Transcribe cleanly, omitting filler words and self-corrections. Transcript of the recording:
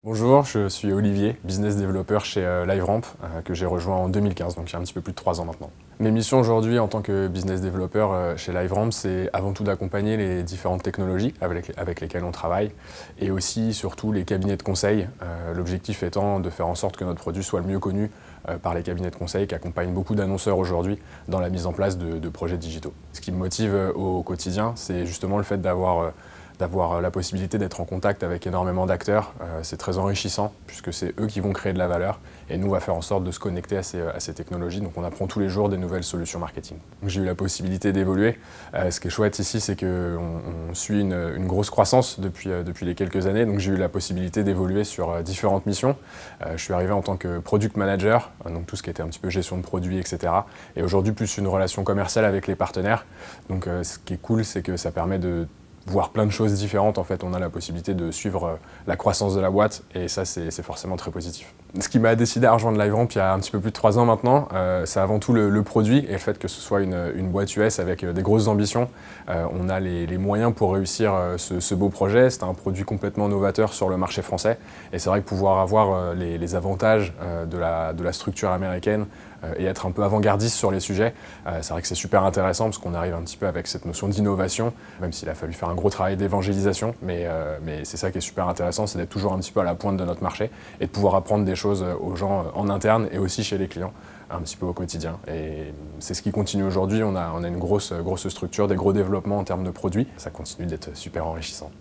Bonjour, je suis Olivier, business developer chez LiveRamp, que j'ai rejoint en 2015, donc il y a un petit peu plus de 3 ans maintenant. Mes missions aujourd'hui en tant que business developer chez LiveRamp, c'est avant tout d'accompagner les différentes technologies avec lesquelles on travaille, et aussi surtout les cabinets de conseil, l'objectif étant de faire en sorte que notre produit soit le mieux connu par les cabinets de conseil qui accompagnent beaucoup d'annonceurs aujourd'hui dans la mise en place de projets digitaux. Ce qui me motive au quotidien, c'est justement le fait d'avoir la possibilité d'être en contact avec énormément d'acteurs. C'est très enrichissant puisque c'est eux qui vont créer de la valeur et nous on va faire en sorte de se connecter à ces technologies. Donc on apprend tous les jours des nouvelles solutions marketing. J'ai eu la possibilité d'évoluer. Ce qui est chouette ici, c'est qu'on suit une grosse croissance depuis les quelques années. Donc j'ai eu la possibilité d'évoluer sur différentes missions. Je suis arrivé en tant que product manager, donc tout ce qui était un petit peu gestion de produits, etc. Et aujourd'hui plus une relation commerciale avec les partenaires. Donc ce qui est cool, c'est que ça permet de voir plein de choses différentes. En fait, on a la possibilité de suivre la croissance de la boîte et ça, c'est forcément très positif. Ce qui m'a décidé à rejoindre LiveRamp il y a un petit peu plus de 3 ans maintenant, c'est avant tout le produit et le fait que ce soit une boîte US avec des grosses ambitions. On a les moyens pour réussir ce beau projet. C'est un produit complètement novateur sur le marché français et c'est vrai que pouvoir avoir les avantages de la structure américaine et être un peu avant-gardiste sur les sujets, c'est vrai que c'est super intéressant parce qu'on arrive un petit peu avec cette notion d'innovation, même s'il a fallu faire un gros travail d'évangélisation, mais c'est ça qui est super intéressant, c'est d'être toujours un petit peu à la pointe de notre marché et de pouvoir apprendre des choses aux gens en interne et aussi chez les clients, un petit peu au quotidien. Et c'est ce qui continue aujourd'hui, on a une grosse structure, des gros développements en termes de produits, ça continue d'être super enrichissant.